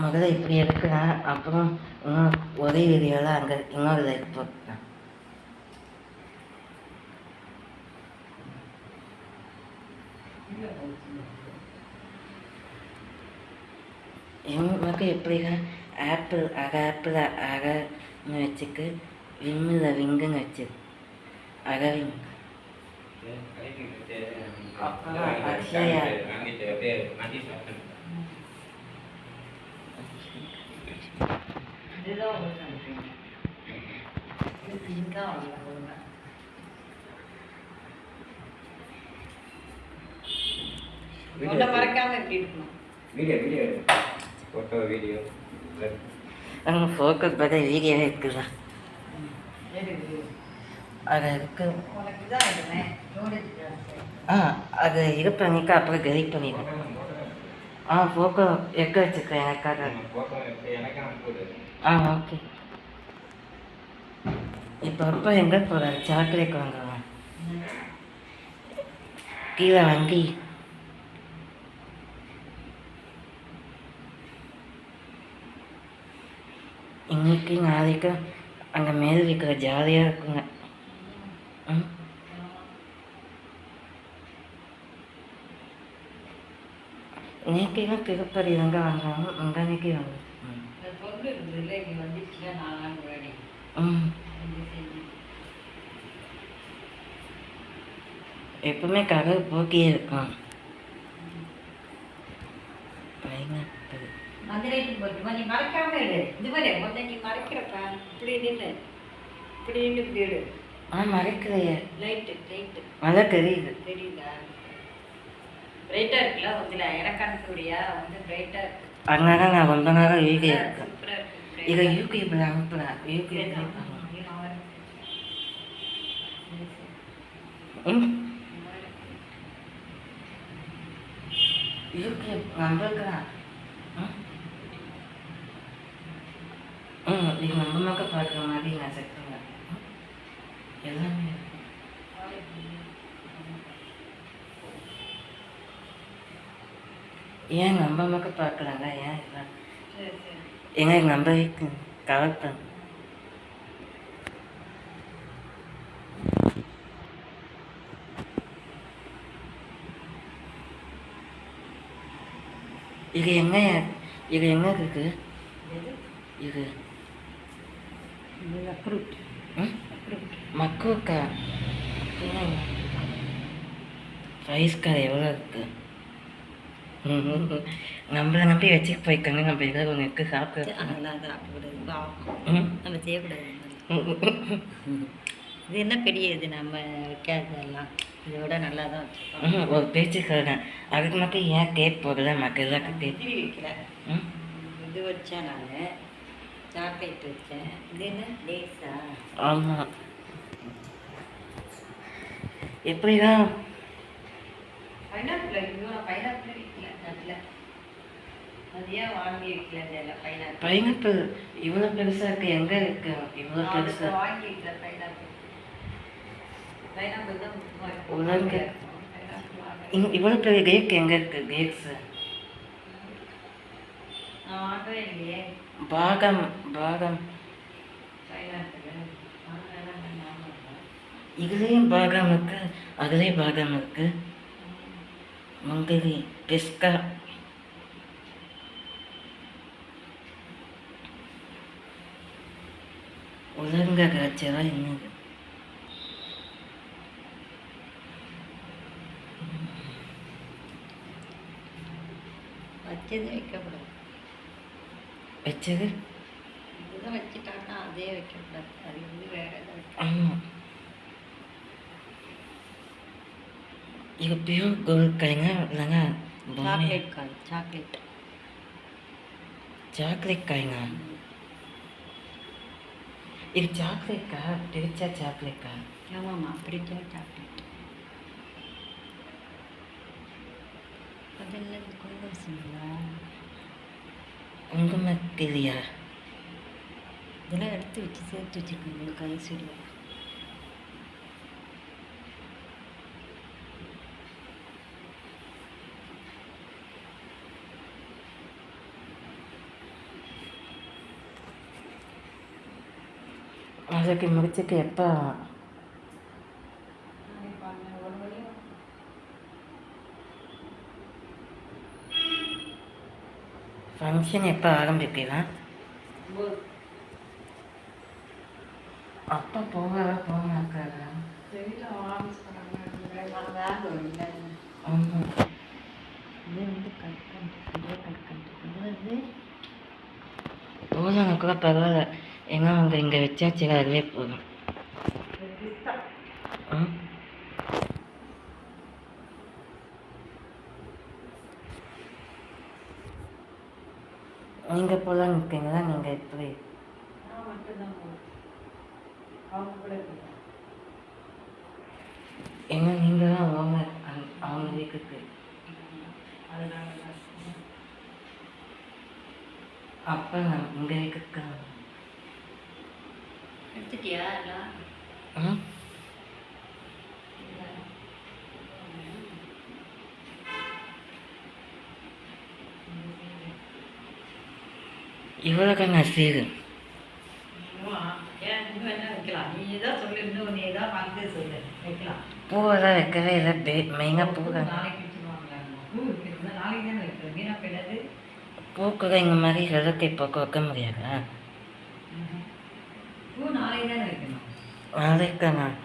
முதல்ல இப்படி எடுக்கிறேன், அப்புறம் இன்னும் ஒரே வீடியோவில் அங்கே இன்னொரு லைக் போட்டேன். இவங்களுக்கு எப்படிங்க ஆப்பிள் ஆப்பிள் அகன்னு வச்சுக்கு விம்மில் விங்குன்னு வச்சு அகவிங் அப்புறம் அக்ஷயா மறக்காம எப்படி இருக்கணும் வீடியோ ஃபோட்டோ வீடியோ ஃபோக்கஸ் பார்த்தா வீடியோவே இருக்குதா அது இருக்கு. அது இது பண்ணிக்க அப்புறம் டெலிட் பண்ணிடுவேன். ஃபோக்கோ எக்க வச்சுருக்கேன் எனக்காக. ஓகே. இப்போ எங்கே போகிறாரு? சாக்லேட் வாங்குவேன் கீழே வாங்கி இன்னைக்கு நாளைக்கு அங்கே மேல் வைக்கிற ஜாலியாக இருக்குங்க. நேற்றையும் திருப்பதி தாங்க வாங்குறாங்க, முந்தானைக்கு வாங்க. எப்பவுமே கடல் போக்கியே இருக்கும். மறைக்கலையே, நல்லா தெரியுது. அதனால நான் ரொம்ப நேரம் வீடியோ இருக்கேன். இதை யூடியூப்ல அனுப்புறேன். யூடியூப் நம்புறேன். இது நம்ம மக்கள் பார்க்குற மாதிரி நான் செட் பண்ணேன். எல்லாமே ஏன் நம்ம மக்கள் பார்க்குறாங்க? ஏன் எல்லாம் எங்களுக்கு நம்ம வீட்டு கவர் பண்ண இது என்ன இருக்கு? இது மக்களுக்கா? ப்ரைஸ்கார் எவ்வளோ இருக்கு? நம்மளை நம்பி வச்சுட்டு போய்க்காங்க. நம்ம ஏதாவது ஒன்று இருக்கு சாப்பிட நம்ம செய்யக்கூடாது. இது என்ன பெரிய இது நம்ம வைக்காதெல்லாம் இதை விட நல்லா தான் வச்சுருக்கோம். ஒரு பேச்சுக்காக அதுக்கு மட்டும் ஏன் கேக் போடல? மக்கள் திரி வைக்கல. இது வச்சேன், நான் சாக்லேட் வச்சேன். இது என்ன லேஸா? ஆமாம். எப்படிதான் பைனாப்பிள் இவ்வளோ பெருசாக இருக்கு? எங்கே இருக்கு இவ்வளோ பெருசாக? உலக இவ்வளோ பெரிய கேக் எங்கே இருக்கு? கேக்ஸு பாகம் இதுலேயும் பாகம் இருக்கு, அதுலேயும் பாகம் இருக்கு. முந்திரி பிஸ்கா உலங்க காய்ச்சலா என்னது? வச்சது வைக்கக்கூடாது. வச்சது இதுதான் வச்சுட்டாங்கன்னா அதே வைக்கக்கூடாது. அது வந்து வேற ஏதாவது. ஆமாம். இது பியூர் கோல்ட் காய்ங்க இல்லைங்க? சாக்லேட் காய். சாக்லேட் காய்ங்க. இது சாக்லேட்டா? பிரிச்சா சாக்லேட்டா? ஆமாம்மா, பிரிச்சா சாக்லேட். அதெல்லாம் இது குங்குமங்களா? குங்குமத்திலியா? இதெல்லாம் எடுத்து வச்சு சேர்த்து வச்சுருக்கேன் உங்களுக்கு அது சரியா? அதுக்கு முடிச்சுக்கு எப்போ நாளைக்கு பாருங்க, 1 மணி வரும். ஃபங்க்ஷன் எப்போ ஆரம்பிப்பீங்க? 9. அப்போ போகாக்காங்க. தெரியல, ஆரம்பிச்சுட்டாங்க. நான் வேகம் இல்லை. ஆமாம். இது வந்து கட் பண்ணிட்டு போதாங்க கூட பரவாயில்ல. ஏன்னா அவங்க இங்கே வச்சாச்சு அதுவே போதும். ம். நீங்கள் போகலாம் இருக்கீங்களா? நீங்கள் எப்படி? நான் மட்டும்தான் போவேன். அவங்க கூட இருக்கேன். ஏன்னா நீங்கள் தான் ஓனர் அவங்க வீட்டுக்கு. அதனால தான். அப்போ நான் உங்கள் வீட்டுக்கு. எடுத்துட்டியா எல்லாம்? ம். இவ்வளோ நான் சீரு ஏன் இன்னும் என்ன வைக்கலாம்? நீ தான் சொல்லு, இன்னும் நீ தான் வந்து சொல்லு, வைக்கலாம். பூவெல்லாம் வைக்கவே இல்லை. மெயினாக பூ தான். நாளைக்கு வச்சுருவாங்களா? பூ வைக்கணும்னா நாளைக்கு தானே வைக்கிறோம். வீணா போயிடாது. பூக்களை இந்த மாதிரி ஹெலத்தை போக்க வைக்க முடியாதா? பூ நாளைக்கு தானே வைக்கணும். நாளைக்கு நான்